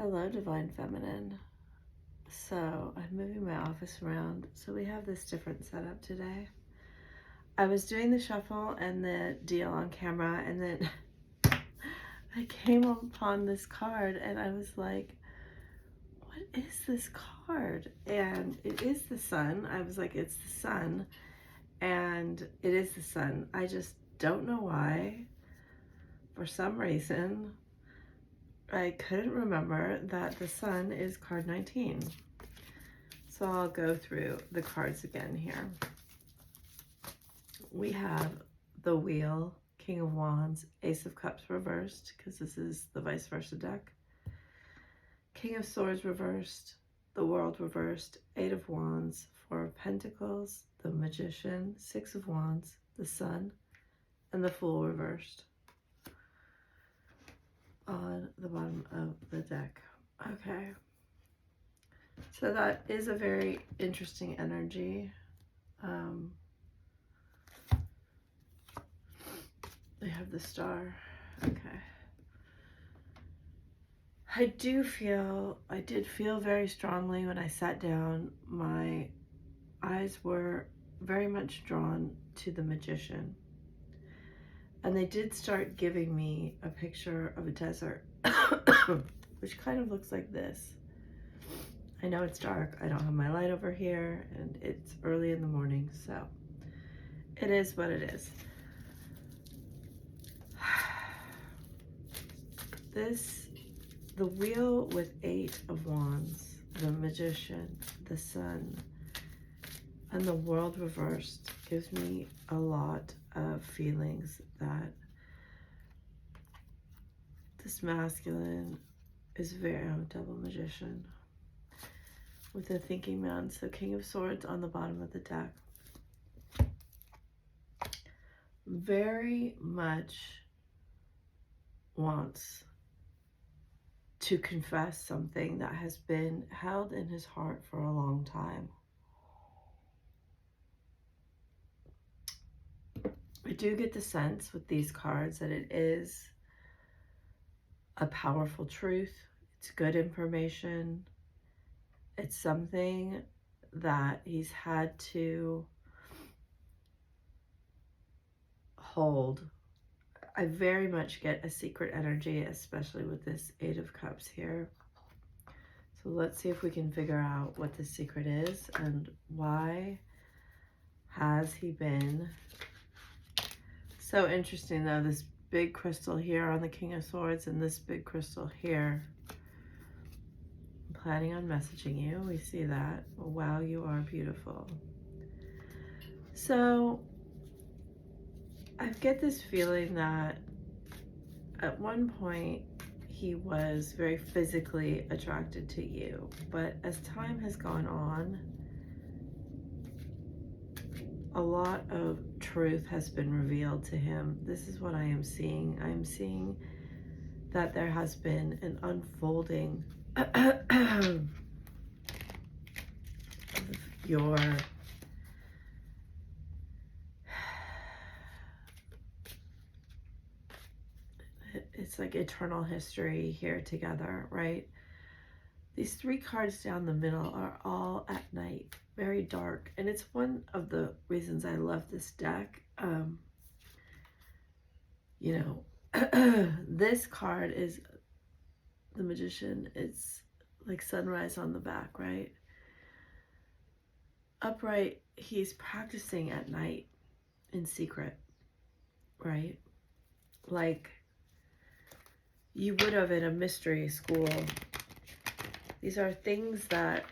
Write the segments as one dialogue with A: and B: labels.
A: Hello, Divine Feminine. So I'm moving my office around, so we have this different setup today. I was doing the shuffle and the deal on camera, and then I came upon this card and I was like, what is this card? And it is the sun. I was like, it's the sun, and it is the sun. I just don't know why. For some reason, I couldn't remember that the sun is card 19. So I'll go through the cards again here. We have the Wheel, King of Wands, Ace of Cups reversed, because this is the vice versa deck. King of Swords reversed, the World reversed, Eight of Wands, Four of Pentacles, the Magician, Six of Wands, the Sun, and the Fool reversed on the bottom of the deck. Okay. So that is a very interesting energy. They have the Star. Okay. I did feel very strongly when I sat down. My eyes were very much drawn to the Magician. And they did start giving me a picture of a desert, which kind of looks like this. I know it's dark. I don't have my light over here, and it's early in the morning, so it is what it is. The Wheel with Eight of Wands, the Magician, the Sun, and the World reversed gives me a lot of feelings that this masculine is very double Magician with the Thinking Man. So King of Swords on the bottom of the deck. Very much wants to confess something that has been held in his heart for a long time. I do get the sense with these cards that it is a powerful truth. It's good information. It's something that he's had to hold. I very much get a secret energy, especially with this Eight of Cups here. So let's see if we can figure out what the secret is and why has he been. So interesting though, this big crystal here on the King of Swords and this big crystal here. I'm planning on messaging you. We see that. Wow, you are beautiful. So I get this feeling that at one point he was very physically attracted to you, but as time has gone on, a lot of truth has been revealed to him. This is what I am seeing. I am seeing that there has been an unfolding of your it's like eternal history here together, right? These three cards down the middle are all at night, very dark. And it's one of the reasons I love this deck. You know, this card is the Magician. It's like sunrise on the back, right? Upright, he's practicing at night in secret, right? Like you would have in a mystery school. These are things that,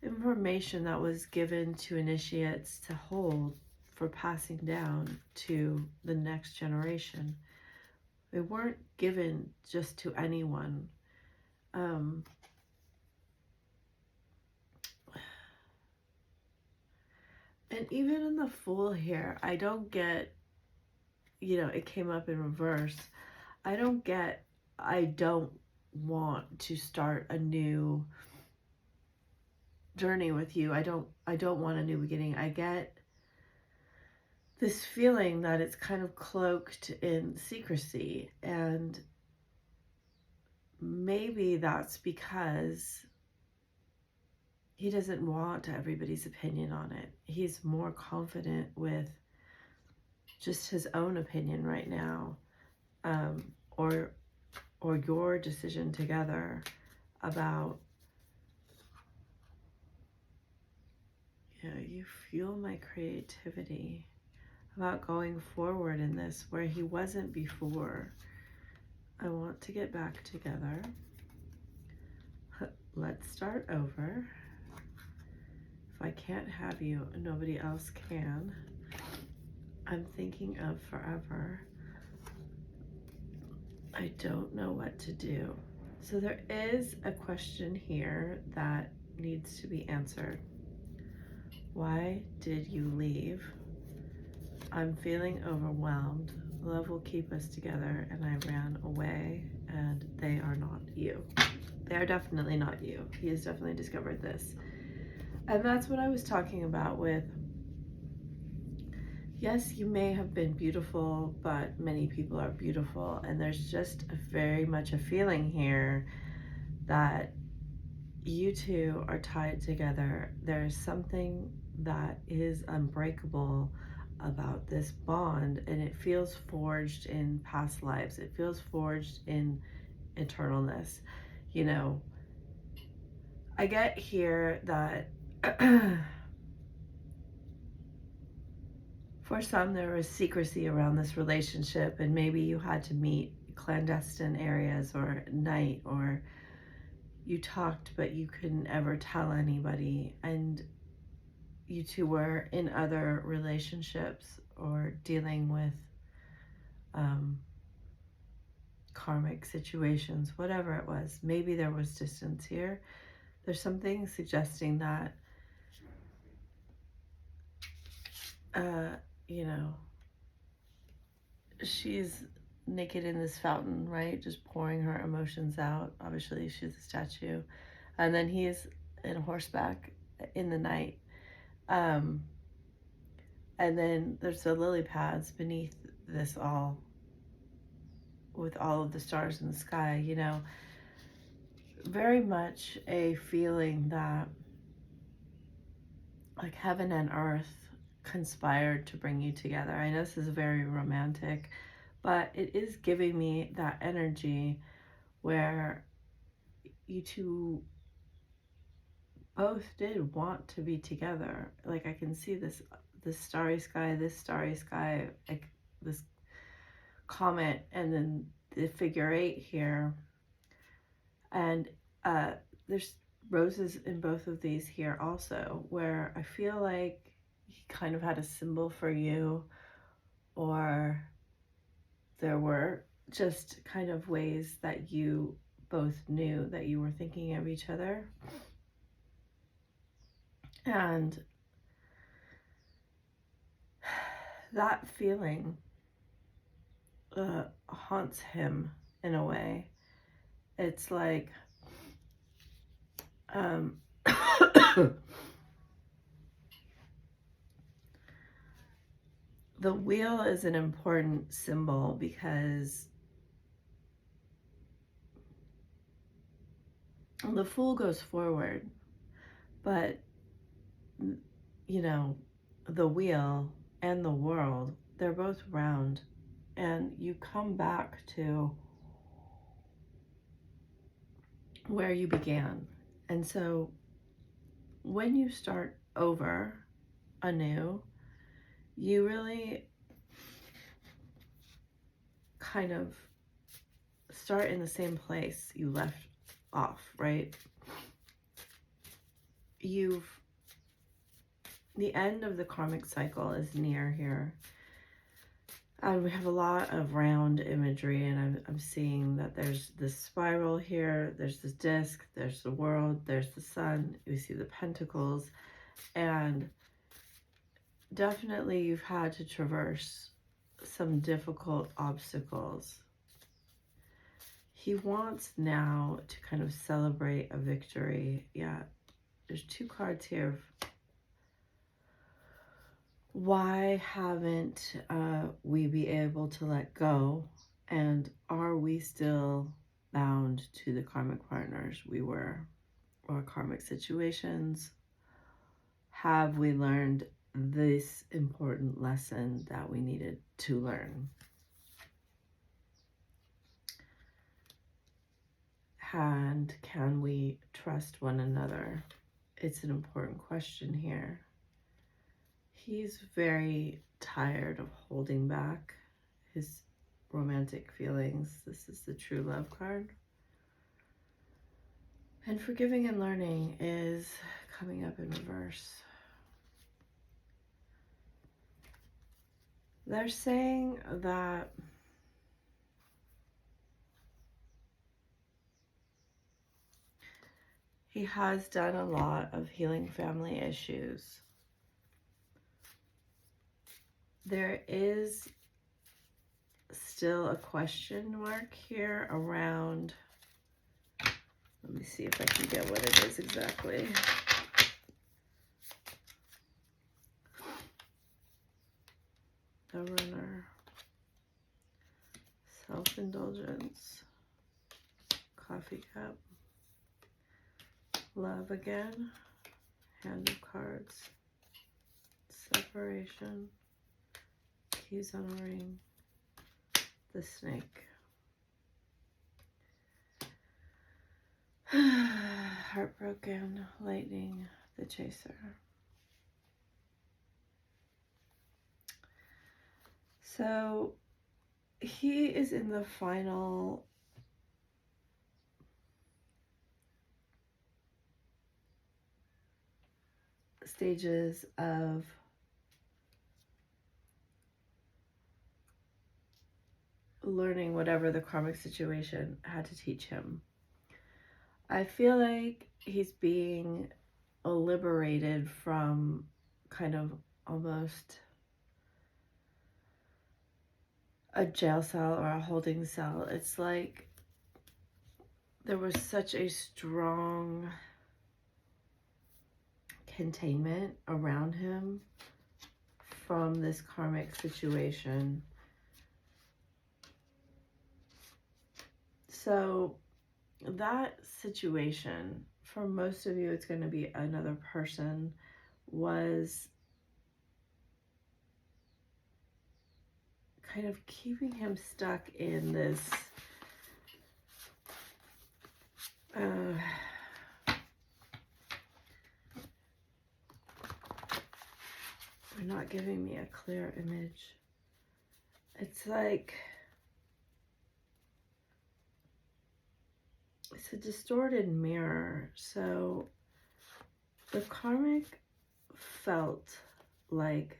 A: information that was given to initiates to hold for passing down to the next generation. They weren't given just to anyone. And even in the Fool here, I don't get, you know, it came up in reverse. I don't want to start a new journey with you. I don't want a new beginning. I get this feeling that it's kind of cloaked in secrecy, and maybe that's because he doesn't want everybody's opinion on it. He's more confident with just his own opinion right now, or your decision together about, you fuel my creativity, about going forward in this where he wasn't before. I want to get back together. Let's start over. If I can't have you, nobody else can. I'm thinking of forever. I don't know what to do. So there is a question here that needs to be answered. Why did you leave? I'm feeling overwhelmed. Love will keep us together, and I ran away, and they are not you. They are definitely not you. He has definitely discovered this. And that's what I was talking about with, yes, you may have been beautiful, but many people are beautiful. And there's just very much a feeling here that you two are tied together. There's something that is unbreakable about this bond, and it feels forged in past lives. It feels forged in eternalness. You know, I get here that for some there was secrecy around this relationship, and maybe you had to meet clandestine areas or at night, or you talked but you couldn't ever tell anybody, and you two were in other relationships or dealing with karmic situations, whatever it was. Maybe there was distance here. There's something suggesting that you know, she's naked in this fountain, right? Just pouring her emotions out. Obviously, she's a statue. And then he's in horseback in the night. And then there's the lily pads beneath this all, with all of the stars in the sky, you know. Very much a feeling that like heaven and earth conspired to bring you together. I know this is very romantic, but it is giving me that energy where you two both did want to be together. Like I can see this starry sky, like this comet, and then the figure 8 here. And there's roses in both of these here also, where I feel like he kind of had a symbol for you, or there were just kind of ways that you both knew that you were thinking of each other. And that feeling haunts him in a way. It's like the wheel is an important symbol because the Fool goes forward, but you know, the wheel and the world, they're both round, and you come back to where you began. And so when you start over anew, you really kind of start in the same place you left off, right? The end of the karmic cycle is near here. And we have a lot of round imagery, and I'm seeing that there's this spiral here, there's this disc, there's the world, there's the sun, we see the pentacles, and definitely you've had to traverse some difficult obstacles. He wants now to kind of celebrate a victory. Yeah, there's 2 cards here. Why haven't we be able to let go? And are we still bound to the karmic partners we were, or karmic situations? Have we learned this important lesson that we needed to learn? And can we trust one another? It's an important question here. He's very tired of holding back his romantic feelings. This is the true love card. And forgiving and learning is coming up in reverse. They're saying that he has done a lot of healing family issues. There is still a question mark here around, let me see if I can get what it is exactly. The runner, self-indulgence, coffee cup, love again, hand of cards, separation, keys on a ring, the snake, heartbroken, lightning, the chaser. So he is in the final stages of learning whatever the karmic situation had to teach him. I feel like he's being liberated from kind of almost a jail cell or a holding cell. It's like there was such a strong containment around him from this karmic situation. So that situation, for most of you, it's going to be another person, was kind of keeping him stuck in this they're not giving me a clear image. It's like it's a distorted mirror. So the karmic felt like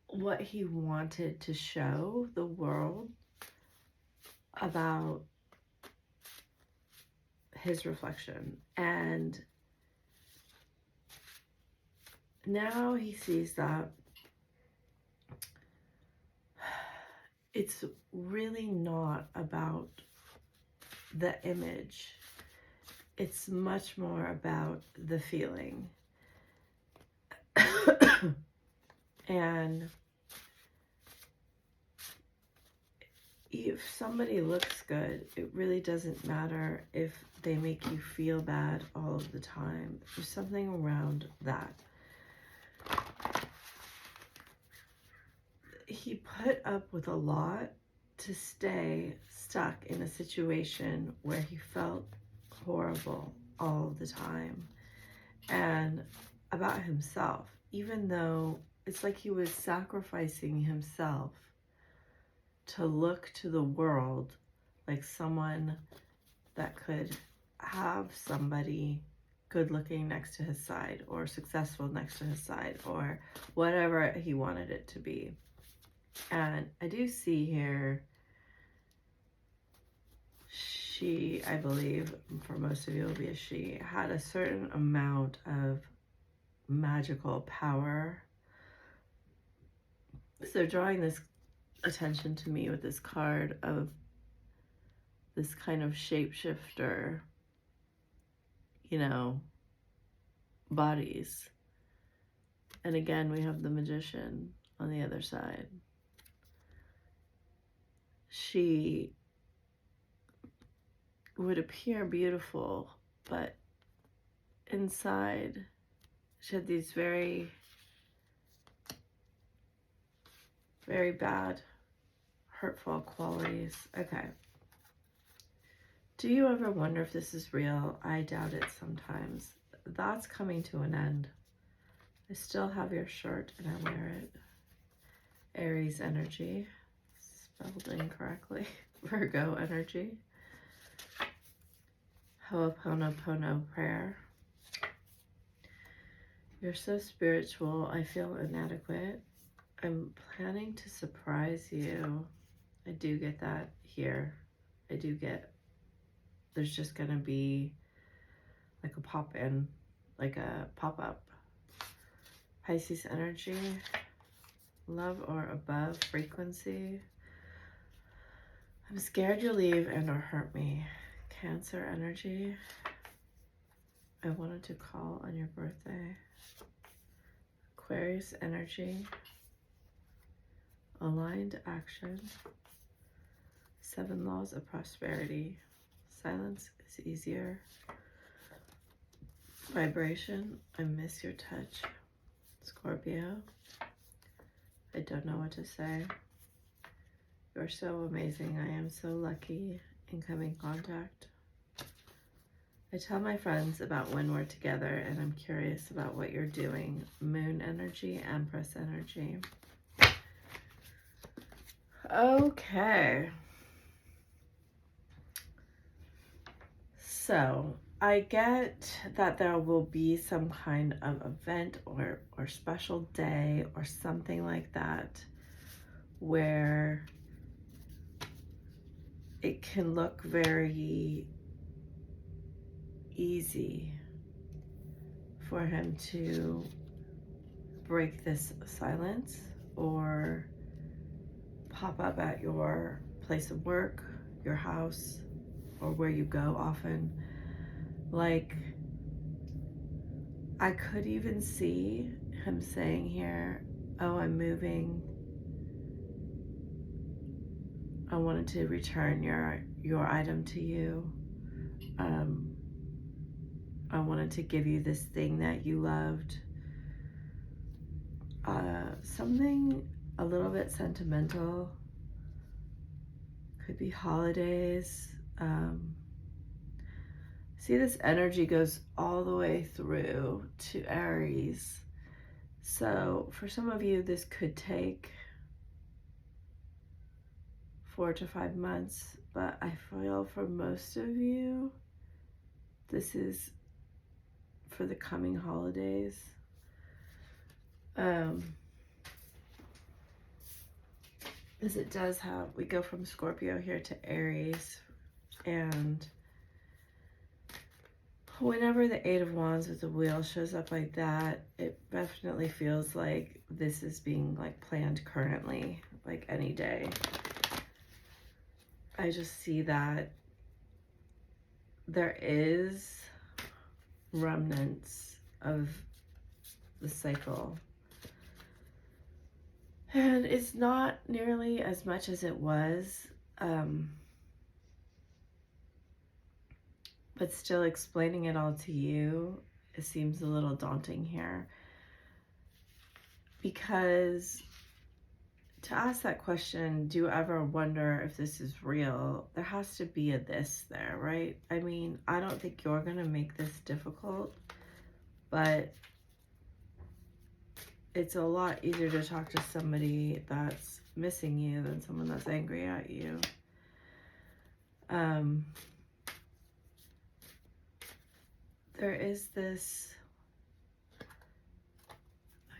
A: what he wanted to show the world about his reflection. And now he sees that it's really not about the image. It's much more about the feeling. And if somebody looks good, it really doesn't matter if they make you feel bad all of the time. There's something around that. He put up with a lot to stay stuck in a situation where he felt horrible all the time and about himself, even though it's like he was sacrificing himself to look to the world like someone that could have somebody good looking next to his side or successful next to his side or whatever he wanted it to be. And I do see here, she, I believe, for most of you, will be a she, had a certain amount of magical power. So drawing this attention to me with this card of this kind of shapeshifter, you know, bodies. And again, we have the magician on the other side. she would appear beautiful, but inside she had these very, very bad, hurtful qualities. Okay. Do you ever wonder if this is real? I doubt it sometimes. That's coming to an end. I still have your shirt and I wear it. Aries energy. Spelled incorrectly. Virgo energy. Ho'oponopono prayer. You're so spiritual. I feel inadequate. I'm planning to surprise you. I do get that here. I do get, there's just going to be like a pop-in, like a pop-up. Pisces energy. Love or above frequency. I'm scared you'll leave and or hurt me. Cancer energy. I wanted to call on your birthday. Aquarius energy. Aligned action. 7 laws of prosperity. Silence is easier. Vibration. I miss your touch. Scorpio. I don't know what to say. You're so amazing. I am so lucky. Incoming contact. I tell my friends about when we're together and I'm curious about what you're doing. Moon energy, Empress energy. Okay. So I get that there will be some kind of event or special day or something like that where it can look very easy for him to break this silence or pop up at your place of work, your house, or where you go often. Like, I could even see him saying here, oh, I'm moving. I wanted to return your item to you. I wanted to give you this thing that you loved. Something a little bit sentimental. Could be holidays. See, this energy goes all the way through to Aries. So for some of you, this could take 4 to 5 months, but I feel for most of you, this is for the coming holidays. As it does have, we go from Scorpio here to Aries, and whenever the 8 of Wands with the wheel shows up like that, it definitely feels like this is being like planned currently, like any day. I just see that there is remnants of the cycle. And it's not nearly as much as it was, but still explaining it all to you, it seems a little daunting here. Because to ask that question, do you ever wonder if this is real? There has to be a this there, right? I mean, I don't think you're going to make this difficult, but it's a lot easier to talk to somebody that's missing you than someone that's angry at you. There is this,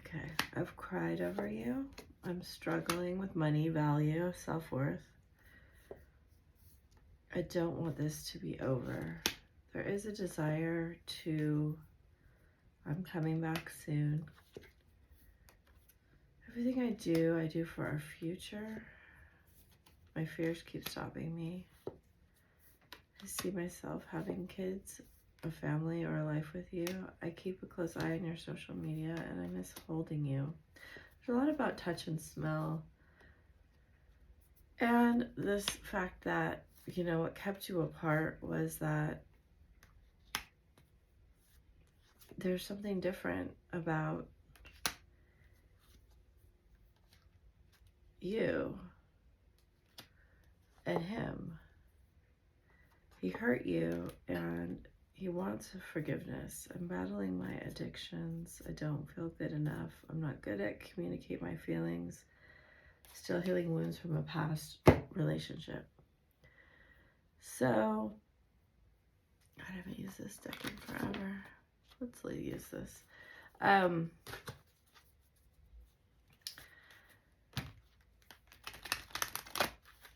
A: okay, I've cried over you. I'm struggling with money, value, self-worth. I don't want this to be over. There is a desire to, I'm coming back soon. Everything I do for our future. My fears keep stopping me. I see myself having kids, a family, or a life with you. I keep a close eye on your social media, and I miss holding you. There's a lot about touch and smell. And this fact that, you know, what kept you apart was that there's something different about you and him. He hurt you and he wants forgiveness. I'm battling my addictions. I don't feel good enough. I'm not good at communicate my feelings. Still healing wounds from a past relationship. So, I haven't used this deck in forever. Let's use this.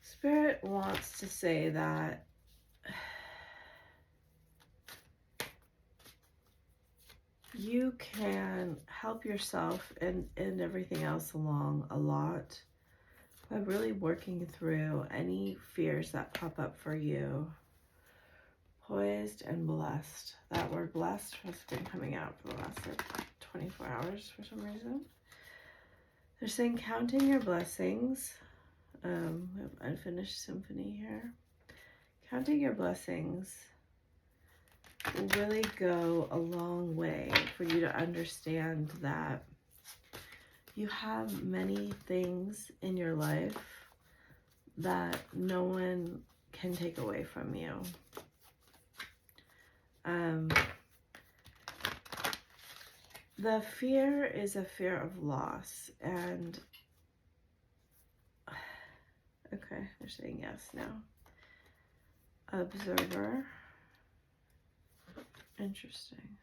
A: Spirit wants to say that you can help yourself and everything else along a lot by really working through any fears that pop up for you. Poised and blessed. That word blessed has been coming out for the last 24 hours for some reason. They're saying counting your blessings. We have unfinished symphony here. Counting your blessings will really go a long way for you to understand that you have many things in your life that no one can take away from you. The fear is a fear of loss, and okay, they're saying yes now. Observer. Interesting.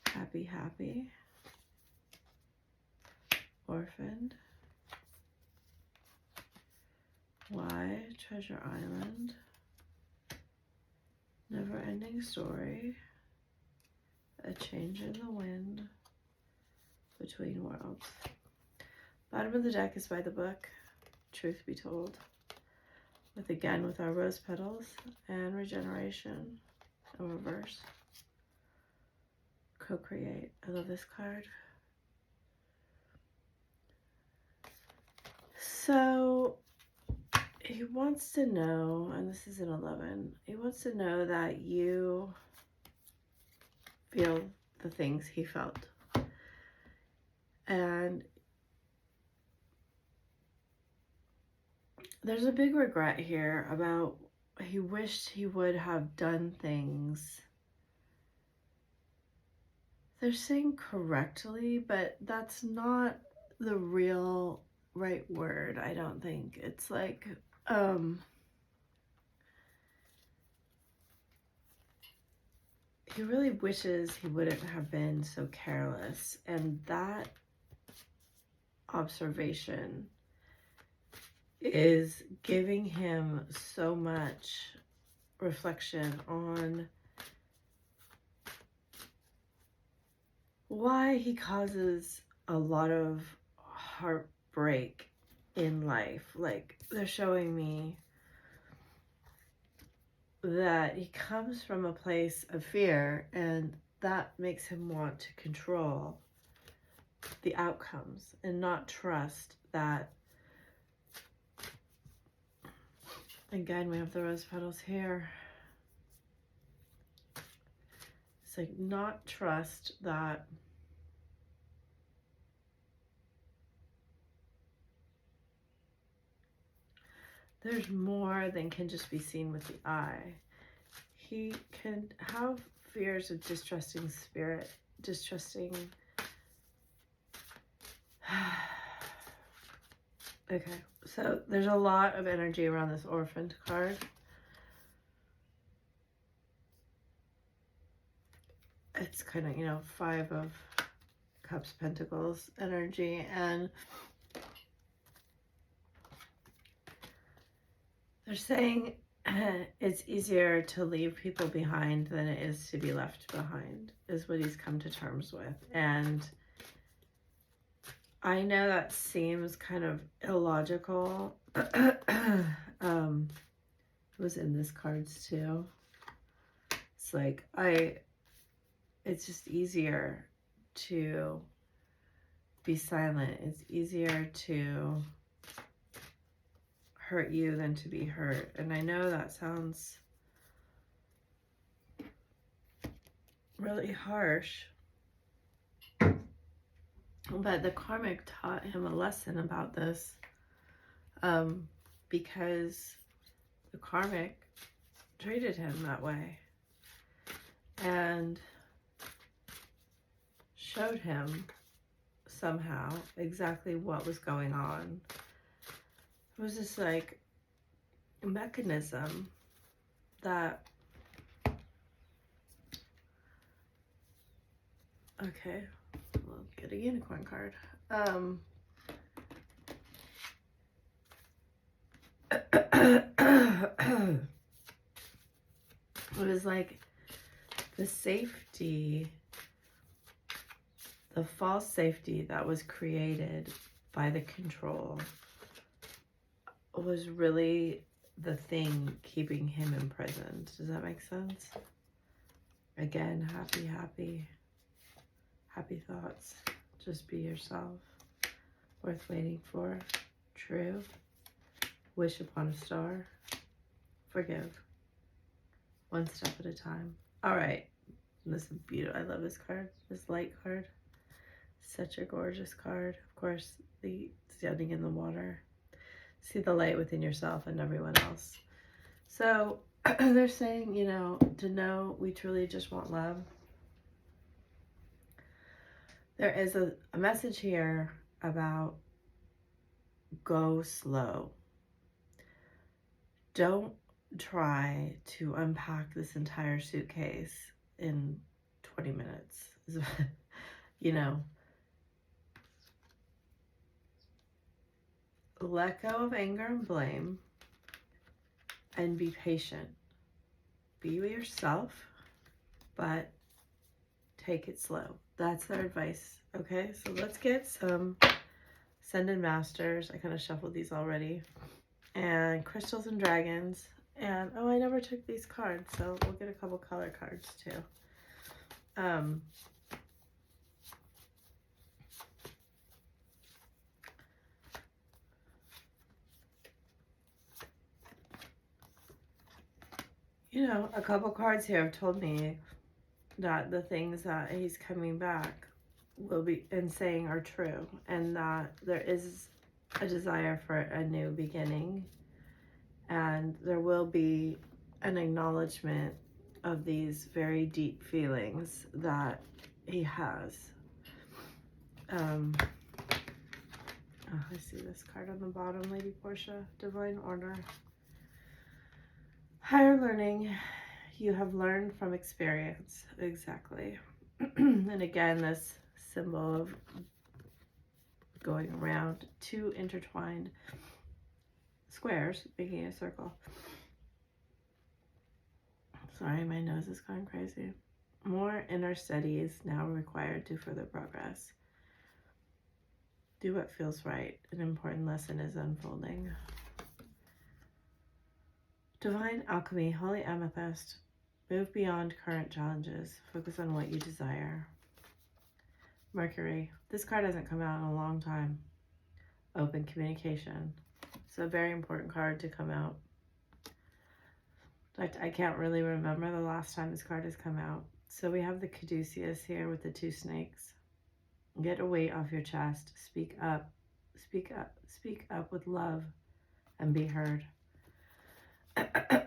A: Happy, happy. Orphaned. Why? Treasure Island. Never-ending story. A change in the wind. Between worlds. Bottom of the deck is by the book. Truth be told. With our rose petals and regeneration. A reverse. Co-create. I love this card. So he wants to know, and this is an 11, he wants to know that you feel the things he felt. And there's a big regret here about he wished he would have done things, they're saying correctly, but that's not the real right word, I don't think. It's like, he really wishes he wouldn't have been so careless, and that observation is giving him so much reflection on why he causes a lot of heartbreak in life. Like, they're showing me that he comes from a place of fear, and that makes him want to control the outcomes and not trust that. Again, we have the rose petals here. It's like not trust that there's more than can just be seen with the eye. He can have fears of distrusting spirit, distrusting. Okay, so there's a lot of energy around this orphaned card. It's kind of, you know, 5 of Cups, Pentacles energy, and they're saying it's easier to leave people behind than it is to be left behind, is what he's come to terms with. And I know that seems kind of illogical. It was in this cards too. It's like, it's just easier to be silent. It's easier to hurt you than to be hurt. And I know that sounds really harsh, but the karmic taught him a lesson about this, because the karmic treated him that way and showed him somehow exactly what was going on. It was just like a mechanism that, okay, we'll get a unicorn card. It was like the safety, the false safety that was created by the control was really the thing keeping him imprisoned. Does that make sense? Again, happy thoughts. Just be yourself. Worth waiting for. True. Wish upon a star. Forgive. One step at a time. All right. This is beautiful. I love this card. This light card. Such a gorgeous card. Of course, the standing in the water. See the light within yourself and everyone else. So they're saying, you know, to know we truly just want love. There is a message here about go slow. Don't try to unpack this entire suitcase in 20 minutes. You know, let go of anger and blame and be patient. Be yourself, but take it slow. That's their advice. Okay, so let's get some Ascended Masters. I kind of shuffled these already. And Crystals and Dragons. And, oh, I never took these cards, so we'll get a couple color cards too. You know, a couple cards here have told me that the things that he's coming back will be and saying are true, and that there is a desire for a new beginning, and there will be an acknowledgement of these very deep feelings that he has. Oh, I see this card on the bottom, Lady Portia. Divine Order. Higher learning. You have learned from experience. Exactly. And again, this symbol of going around two intertwined squares, making a circle. Sorry, my nose is going crazy. More inner study is now required to further progress. Do what feels right. An important lesson is unfolding. Divine Alchemy, Holy Amethyst. Move beyond current challenges. Focus on what you desire. Mercury. This card hasn't come out in a long time. Open communication. It's a very important card to come out. In fact, I can't really remember the last time this card has come out. So we have the Caduceus here with the two snakes. Get a weight off your chest. Speak up. Speak up. Speak up with love and be heard.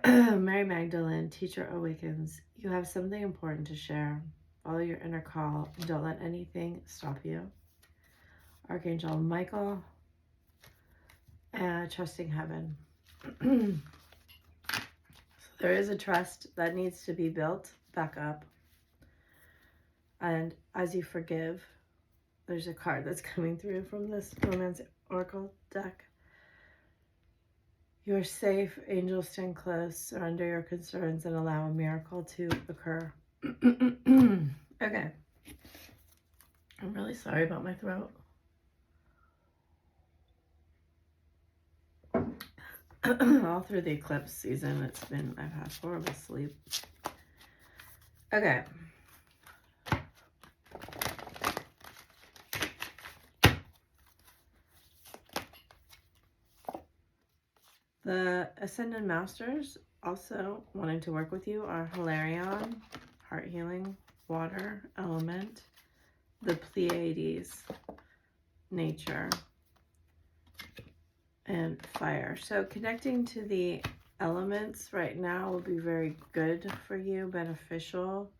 A: Mary Magdalene, Teacher Awakens. You have something important to share. Follow your inner call and don't let anything stop you. Archangel Michael, Trusting Heaven. So there is a trust that needs to be built back up. And as you forgive, there's a card that's coming through from this Romance Oracle deck. You are safe. Angels stand close. Surrender your concerns and allow a miracle to occur. Okay. I'm really sorry about my throat. All through the eclipse season, I've had horrible sleep. Okay. The Ascended Masters also wanting to work with you are Hilarion, Heart Healing, Water, Element, the Pleiades, Nature, and Fire. So connecting to the elements right now will be very good for you, beneficial,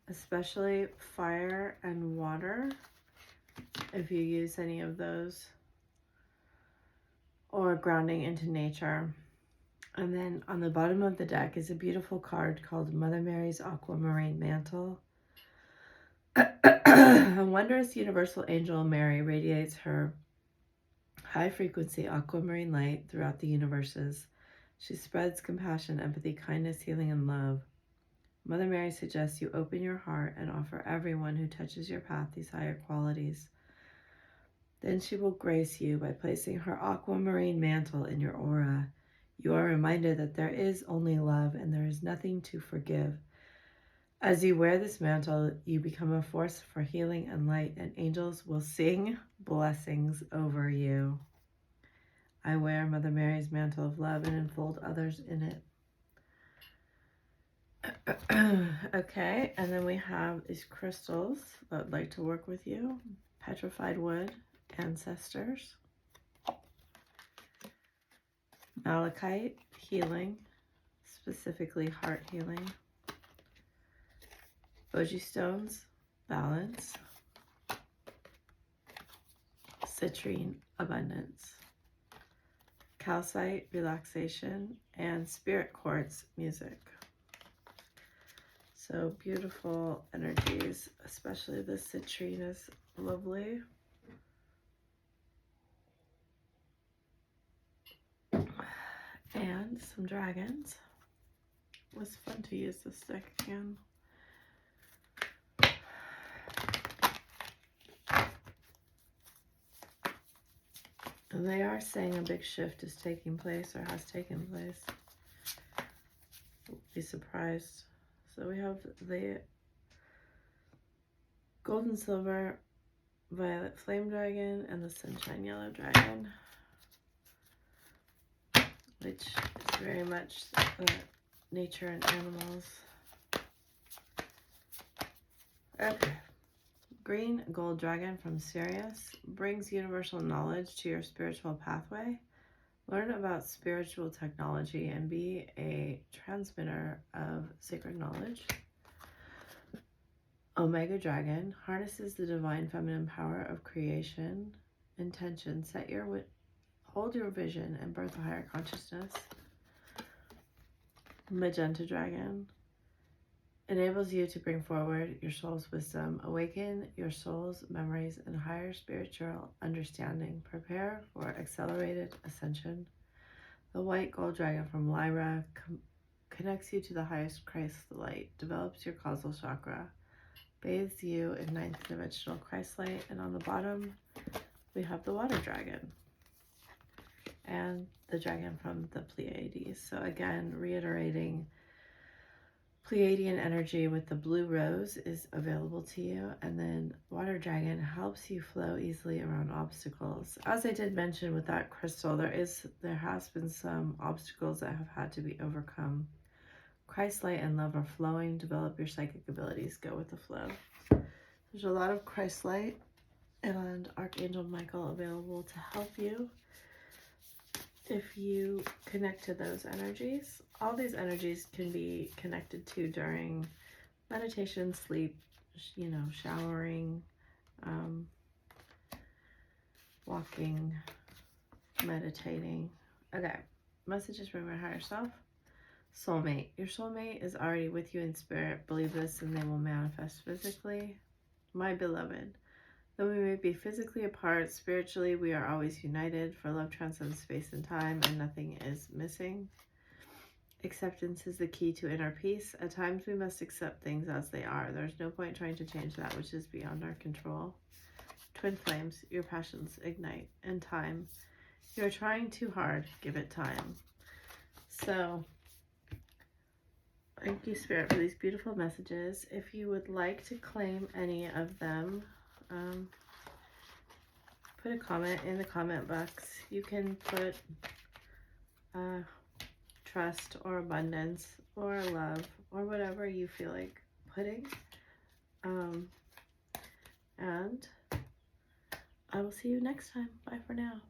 A: especially fire and water, if you use any of those, or grounding into nature. And then on the bottom of the deck is a beautiful card called Mother Mary's Aquamarine Mantle. A wondrous universal angel Mary radiates her high-frequency aquamarine light throughout the universes. She spreads compassion, empathy, kindness, healing, and love. Mother Mary suggests you open your heart and offer everyone who touches your path these higher qualities. Then she will grace you by placing her aquamarine mantle in your aura. You are reminded that there is only love and there is nothing to forgive. As you wear this mantle, you become a force for healing and light, and angels will sing blessings over you. I wear Mother Mary's mantle of love and enfold others in it. Okay, and then we have these crystals that would like to work with you. Petrified wood, ancestors. Malachite, healing, specifically heart healing. Boji stones, balance. Citrine, abundance. Calcite, relaxation. And spirit quartz, music. So beautiful energies, especially the citrine is lovely. And some dragons. It was fun to use this deck again. And they are saying a big shift is taking place or has taken place. Be surprised. So we have the gold and silver violet flame dragon and the sunshine yellow dragon, which is very much nature and animals. Okay. Green gold dragon from Sirius brings universal knowledge to your spiritual pathway. Learn about spiritual technology and be a transmitter of sacred knowledge. Omega Dragon harnesses the divine feminine power of creation, intention, hold your vision and birth a higher consciousness. Magenta Dragon enables you to bring forward your soul's wisdom, awaken your soul's memories and higher spiritual understanding. Prepare for accelerated ascension. The White Gold Dragon from Lyra connects you to the highest Christ light, develops your causal chakra, bathes you in ninth dimensional Christ light, and on the bottom we have the Water Dragon and the dragon from the Pleiades. So again, reiterating, Pleiadian energy with the blue rose is available to you, and then Water Dragon helps you flow easily around obstacles. As I did mention with that crystal, there has been some obstacles that have had to be overcome. Christ light and love are flowing. Develop your psychic abilities. Go with the flow. There's a lot of Christ light and Archangel Michael available to help you if you connect to those energies. All these energies can be connected to during meditation, sleep, showering, walking, meditating. Okay, messages from your higher self. Soulmate. Your soulmate is already with you in spirit. Believe this and they will manifest physically. My beloved, though we may be physically apart, spiritually we are always united, for love transcends space and time and nothing is missing. Acceptance is the key to inner peace. At times we must accept things as they are. There's no point trying to change that which is beyond our control. Twin flames, your passions ignite in time. You're trying too hard, give it time. So thank you, Spirit, for these beautiful messages. If you would like to claim any of them, put a comment in the comment box. You can put trust or abundance or love or whatever you feel like putting. And I will see you next time. Bye for now.